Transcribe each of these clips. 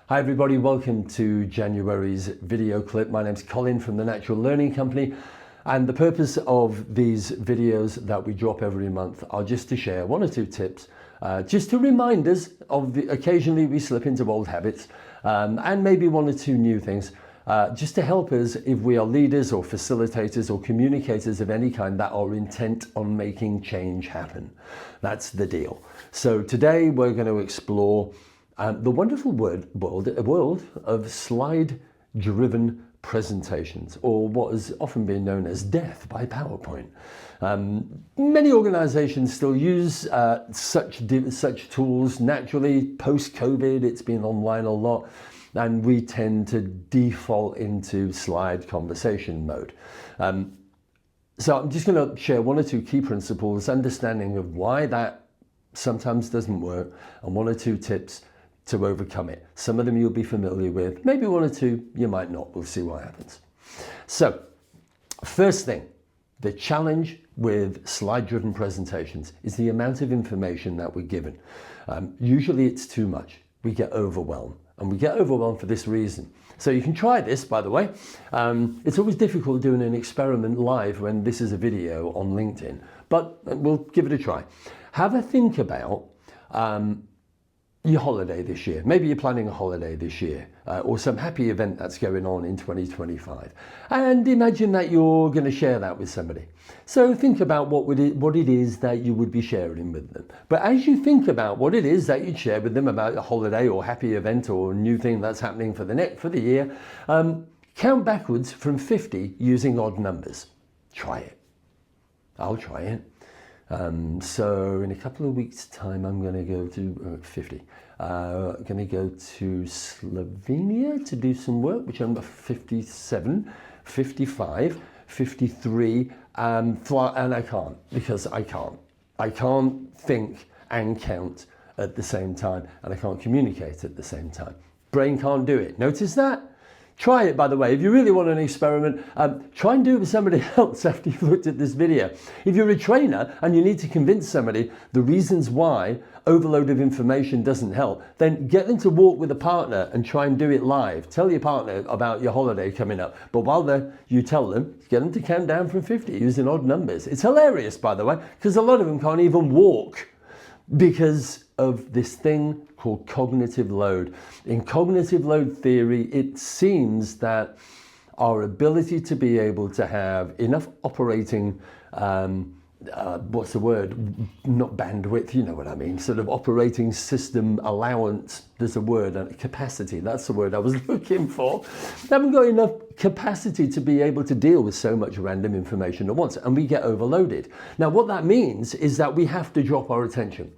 Hi everybody, welcome to January's video clip. My name's Colin from the Natural Learning Company, and the purpose of these videos that we drop every month are just to share one or two tips, just to remind us of occasionally we slip into old habits, and maybe one or two new things, just to help us if we are leaders or facilitators or communicators of any kind that are intent on making change happen. That's the deal. So today we're going to explore the wonderful world of slide-driven presentations, or what has often been known as death by PowerPoint. Many organizations still use such tools. Naturally, post-COVID, it's been online a lot, and we tend to default into slide conversation mode. So I'm just going to share one or two key principles, understanding of why that sometimes doesn't work, and one or two tips to overcome it. Some of them you'll be familiar with, maybe one or two you might not. We'll see what happens. So, first thing, the challenge with slide-driven presentations is the amount of information that we're given. Usually it's too much. We get overwhelmed, and we get overwhelmed for this reason. So you can try this, by the way. It's always difficult doing an experiment live when this is a video on LinkedIn, but we'll give it a try. Have a think about your holiday this year. Maybe you're planning a holiday this year, or some happy event that's going on in 2025. And imagine that you're going to share that with somebody. So think about what it is that you would be sharing with them. But as you think about what it is that you'd share with them about a holiday or happy event or new thing that's happening for the year, count backwards from 50 using odd numbers. Try it. I'll try it. So in a couple of weeks' time, I'm going to go to 50. I'm going to go to Slovenia to do some work, which I'm 57, 55, 53, and I can't, because I can't. I can't think and count at the same time, and I can't communicate at the same time. Brain can't do it. Notice that? Try it, by the way. If you really want an experiment, try and do it with somebody else after you've looked at this video. If you're a trainer and you need to convince somebody the reasons why overload of information doesn't help, then get them to walk with a partner and try and do it live. Tell your partner about your holiday coming up. But while you tell them, get them to count down from 50 using odd numbers. It's hilarious, by the way, because a lot of them can't even walk because of this thing called cognitive load. In cognitive load theory, it seems that our ability to be able to have enough operating, what's the word? Not bandwidth, you know what I mean, sort of operating system allowance. There's a word, capacity, that's the word I was looking for. I haven't got enough capacity to be able to deal with so much random information at once, and we get overloaded. Now, what that means is that we have to drop our attention.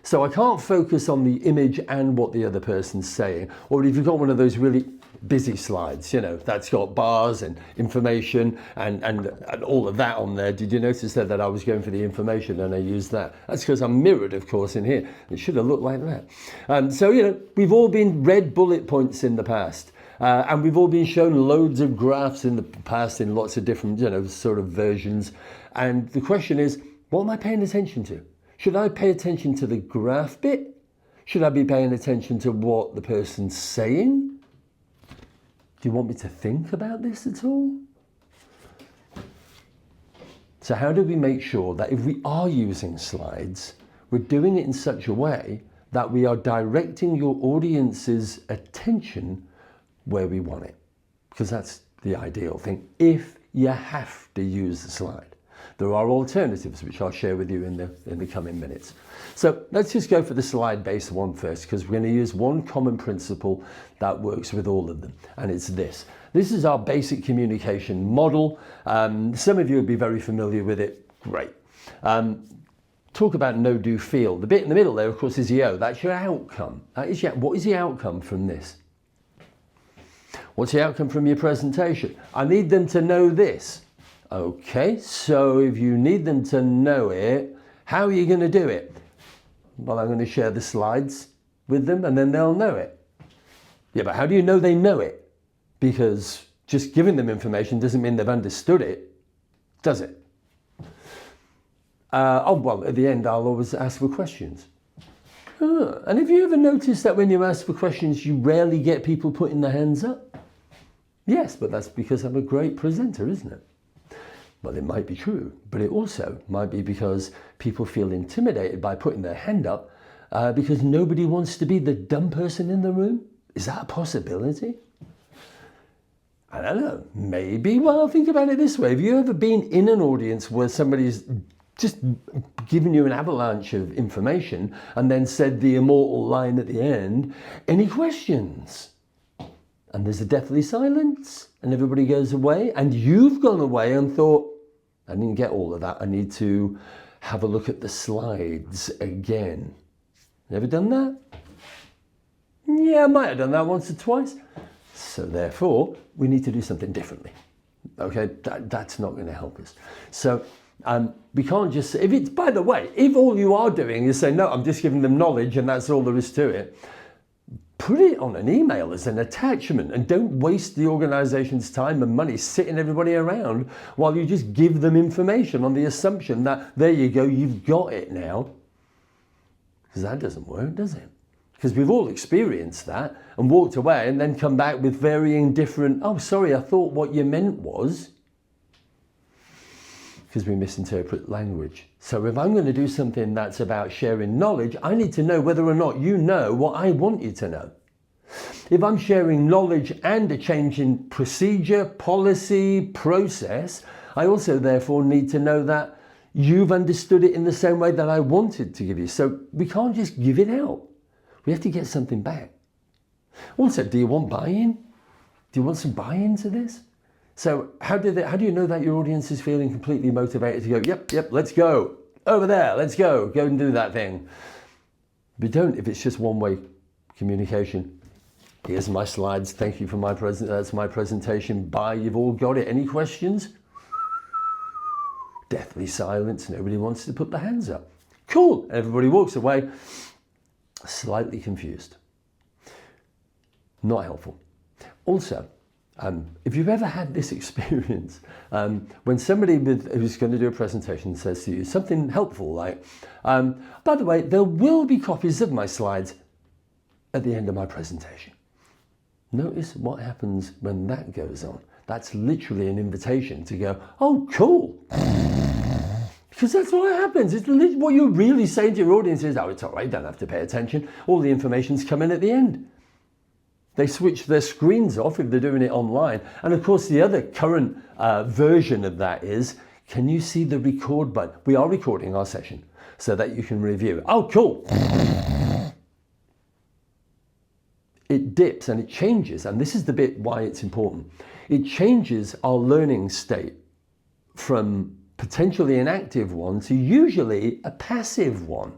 So I can't focus on the image and what the other person's saying. Or if you've got one of those really busy slides, you know, that's got bars and information and all of that on there. Did you notice there that I was going for the information and I used that? That's because I'm mirrored, of course, in here. It should have looked like that. So, you know, we've all been read bullet points in the past. And we've all been shown loads of graphs in the past in lots of different, you know, sort of versions. And the question is, what am I paying attention to? Should I pay attention to the graph bit? Should I be paying attention to what the person's saying? Do you want me to think about this at all? So how do we make sure that if we are using slides, we're doing it in such a way that we are directing your audience's attention where we want it? Because that's the ideal thing, if you have to use the slide. There are alternatives, which I'll share with you in the coming minutes. So let's just go for the slide-based one first, because we're going to use one common principle that works with all of them, and it's this. This is our basic communication model. Some of you will be very familiar with it. Great. Talk about know, do, feel. The bit in the middle there, of course, is the O. That's your outcome. What is the outcome from this? What's the outcome from your presentation? I need them to know this. Okay, so if you need them to know it, how are you going to do it? Well, I'm going to share the slides with them and then they'll know it. Yeah, but how do you know they know it? Because just giving them information doesn't mean they've understood it, does it? Well, at the end, I'll always ask for questions. And have you ever noticed that when you ask for questions, you rarely get people putting their hands up? Yes, but that's because I'm a great presenter, isn't it? Well, it might be true, but it also might be because people feel intimidated by putting their hand up because nobody wants to be the dumb person in the room. Is that a possibility? I don't know, maybe. Well, think about it this way. Have you ever been in an audience where somebody's just given you an avalanche of information and then said the immortal line at the end, any questions? And there's a deathly silence and everybody goes away and you've gone away and thought, I didn't get all of that. I need to have a look at the slides again. Never done that? Yeah, I might have done that once or twice. So therefore, we need to do something differently. Okay, that's not going to help us. So we can't just, if it's, by the way, if all you are doing is saying, no, I'm just giving them knowledge and that's all there is to it, put it on an email as an attachment and don't waste the organization's time and money sitting everybody around while you just give them information on the assumption that, there you go, you've got it now. Because that doesn't work, does it? Because we've all experienced that and walked away and then come back with varying different, oh, sorry, I thought what you meant was, because we misinterpret language. So if I'm going to do something that's about sharing knowledge, I need to know whether or not you know what I want you to know. If I'm sharing knowledge and a change in procedure, policy, process, I also therefore need to know that you've understood it in the same way that I wanted to give you. So we can't just give it out. We have to get something back. Also, do you want buy-in? Do you want some buy-in to this? So how do you know that your audience is feeling completely motivated to go, yep, let's go. Over there, let's go and do that thing. But don't if it's just one-way communication. Here's my slides. Thank you for that's my presentation. Bye, you've all got it. Any questions? Deathly silence. Nobody wants to put their hands up. Cool. Everybody walks away. Slightly confused. Not helpful. Also, if you've ever had this experience, when somebody who's going to do a presentation says to you something helpful like, by the way, there will be copies of my slides at the end of my presentation. Notice what happens when that goes on. That's literally an invitation to go, oh, cool. Because that's what happens. It's what you're really saying to your audience is, oh, it's all right, don't have to pay attention. All the information's coming at the end. They switch their screens off if they're doing it online. And of course, the other current version of that is, can you see the record button? We are recording our session so that you can review. Oh, cool. It dips and it changes. And this is the bit why it's important. It changes our learning state from potentially an active one to usually a passive one.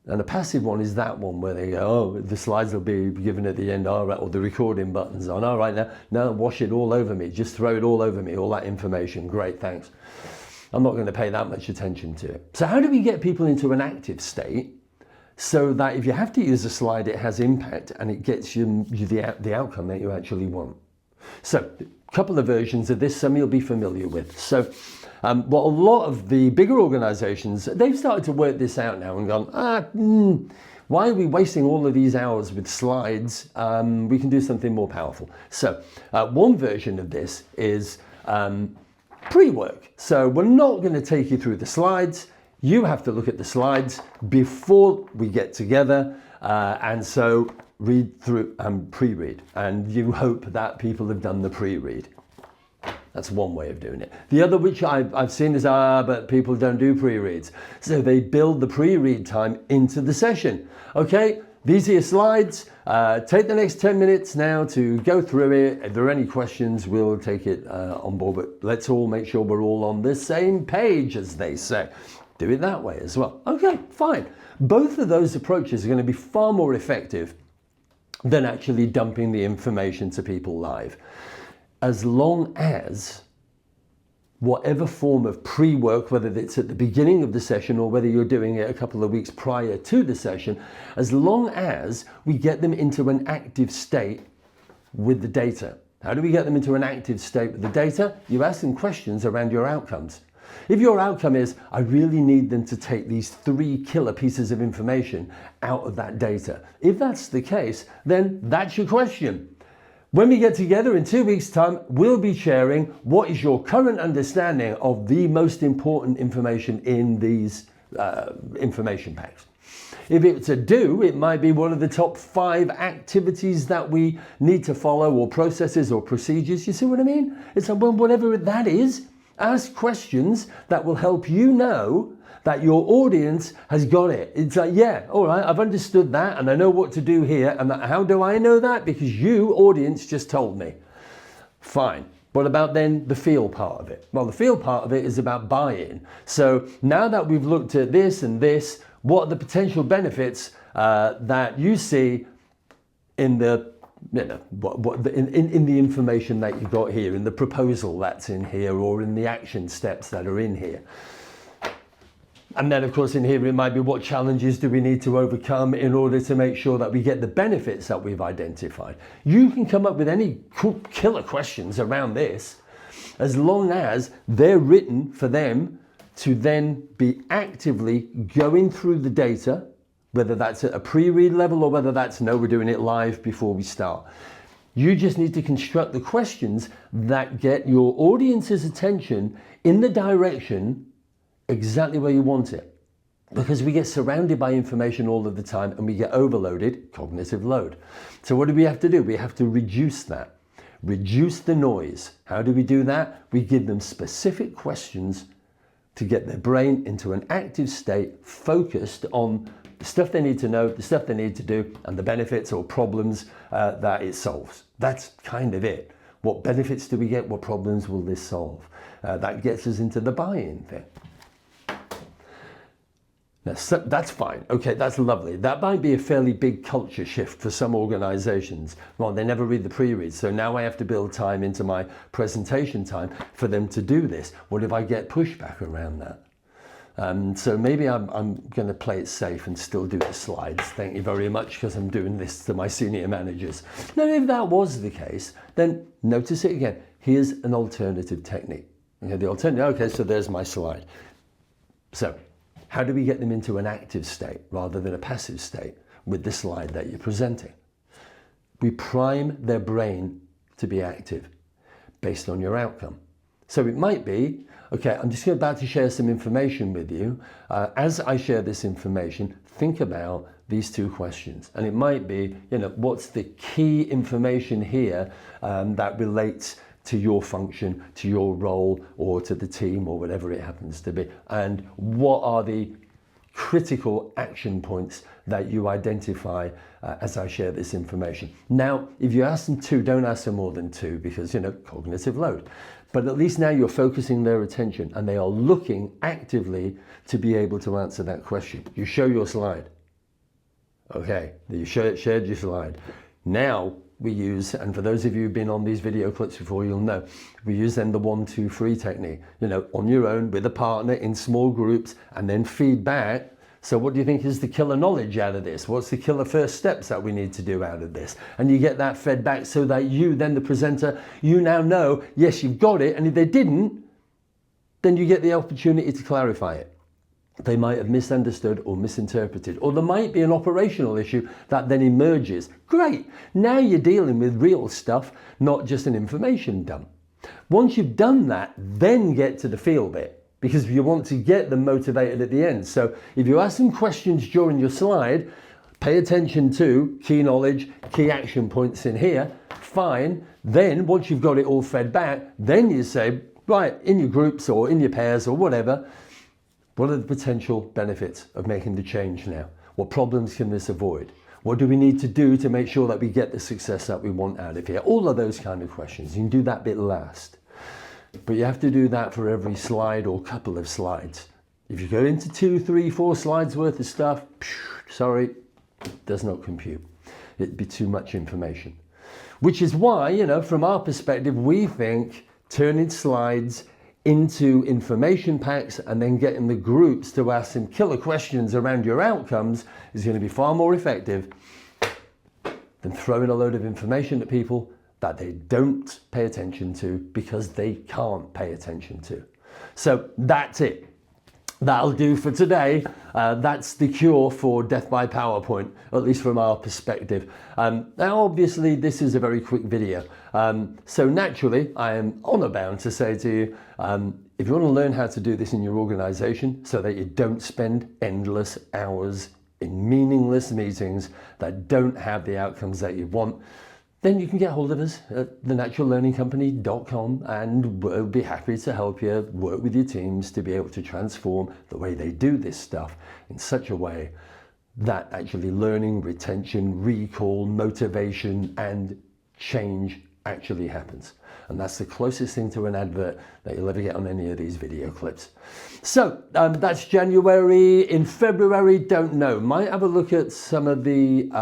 And a passive one is that one where they go, oh, the slides will be given at the end, all right, or the recording button's on, all right, now wash it all over me, just throw it all over me, all that information, great, thanks. I'm not going to pay that much attention to it. So how do we get people into an active state so that if you have to use a slide, it has impact and it gets you the outcome that you actually want? So a couple of versions of this, some you'll be familiar with. So what a lot of the bigger organizations, they've started to work this out now and gone, why are we wasting all of these hours with slides? We can do something more powerful. So one version of this is pre-work. So we're not going to take you through the slides. You have to look at the slides before we get together. And so read through and pre-read. And you hope that people have done the pre-read. That's one way of doing it. The other, which I've seen, is, but people don't do pre-reads. So they build the pre-read time into the session. Okay, these are your slides. Take the next 10 minutes now to go through it. If there are any questions, we'll take it on board. But let's all make sure we're all on the same page, as they say. Do it that way as well. Okay, fine. Both of those approaches are going to be far more effective than actually dumping the information to people live. As long as whatever form of pre-work, whether it's at the beginning of the session or whether you're doing it a couple of weeks prior to the session, as long as we get them into an active state with the data. How do we get them into an active state with the data? You ask them questions around your outcomes. If your outcome is, I really need them to take these 3 killer pieces of information out of that data, if that's the case, then that's your question. When we get together in 2 weeks' time, we'll be sharing what is your current understanding of the most important information in these information packs. If it's a do, it might be one of the top 5 activities that we need to follow, or processes or procedures. You see what I mean? It's like, well, whatever that is, ask questions that will help you know that your audience has got it. It's like, yeah, all right, I've understood that and I know what to do here. And how do I know that? Because you, audience, just told me. Fine. What about then the feel part of it? Well, the feel part of it is about buy-in. So now that we've looked at this and this, what are the potential benefits that you see in the, in the information that you got here, in the proposal that's in here, or in the action steps that are in here? And then, of course, in here, it might be what challenges do we need to overcome in order to make sure that we get the benefits that we've identified. You can come up with any killer questions around this, as long as they're written for them to then be actively going through the data, whether that's at a pre-read level or whether that's, no, we're doing it live before we start. You just need to construct the questions that get your audience's attention in the direction exactly where you want it. Because we get surrounded by information all of the time and we get overloaded, cognitive load. So what do we have to do? We have to reduce that. Reduce the noise. How do we do that? We give them specific questions to get their brain into an active state, focused on the stuff they need to know, the stuff they need to do, and the benefits or problems that it solves. That's kind of it. What benefits do we get? What problems will this solve? That gets us into the buy-in thing. That's fine. Okay, that's lovely. That might be a fairly big culture shift for some organizations. Well, they never read the pre-reads, so now I have to build time into my presentation time for them to do this. What if I get pushback around that? So maybe I'm going to play it safe and still do the slides. Thank you very much, because I'm doing this to my senior managers. Now, if that was the case, then notice it again. Here's an alternative technique. Okay, the alternative. Okay, so there's my slide. So how do we get them into an active state rather than a passive state with the slide that you're presenting? We prime their brain to be active based on your outcome. So it might be, okay, I'm just about to share some information with you. As I share this information, think about these 2 questions. And it might be, what's the key information here that relates to your function, to your role, or to the team, or whatever it happens to be? And what are the critical action points that you identify as I share this information? Now, if you ask them 2, don't ask them more than 2, because, cognitive load. But at least now you're focusing their attention and they are looking actively to be able to answer that question. You show your slide. Okay, you shared your slide. Now we use, and for those of you who've been on these video clips before, you'll know, we use then the 1, 2, 3 technique, on your own with a partner in small groups, and then feedback. So what do you think is the killer knowledge out of this? What's the killer first steps that we need to do out of this? And you get that fed back so that you, then the presenter, you now know, yes, you've got it. And if they didn't, then you get the opportunity to clarify it. They might have misunderstood or misinterpreted, or there might be an operational issue that then emerges. Great, now you're dealing with real stuff, not just an information dump. Once you've done that, then get to the feel bit, because you want to get them motivated at the end. So if you ask them questions during your slide, pay attention to key knowledge, key action points in here, fine. Then once you've got it all fed back, then you say, right, in your groups or in your pairs or whatever, what are the potential benefits of making the change now? What problems can this avoid? What do we need to do to make sure that we get the success that we want out of here? All of those kind of questions. You can do that bit last. But you have to do that for every slide or couple of slides. If you go into 2, 3, 4 slides worth of stuff, sorry, does not compute. It'd be too much information. Which is why, from our perspective, we think turning slides into information packs and then getting the groups to ask some killer questions around your outcomes is going to be far more effective than throwing a load of information at people that they don't pay attention to because they can't pay attention to. So that's it. That'll do for today. That's the cure for death by PowerPoint, at least from our perspective. Now, obviously, this is a very quick video. So naturally, I am honor bound to say to you, if you want to learn how to do this in your organization so that you don't spend endless hours in meaningless meetings that don't have the outcomes that you want, then you can get hold of us at thenaturallearningcompany.com, and we'll be happy to help you work with your teams to be able to transform the way they do this stuff in such a way that actually learning, retention, recall, motivation, and change actually happens. And that's the closest thing to an advert that you'll ever get on any of these video clips. So that's January. In February, don't know. Might have a look at some of the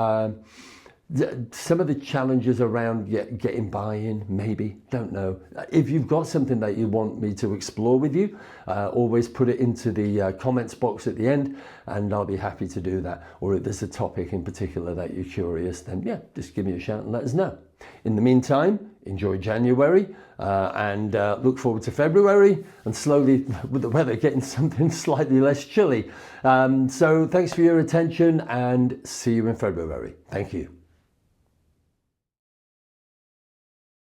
challenges around getting buy-in, maybe, don't know. If you've got something that you want me to explore with you, always put it into the comments box at the end, and I'll be happy to do that. Or if there's a topic in particular that you're curious, then yeah, just give me a shout and let us know. In the meantime, enjoy January and look forward to February, and slowly, with the weather getting something slightly less chilly. So thanks for your attention, and see you in February. Thank you.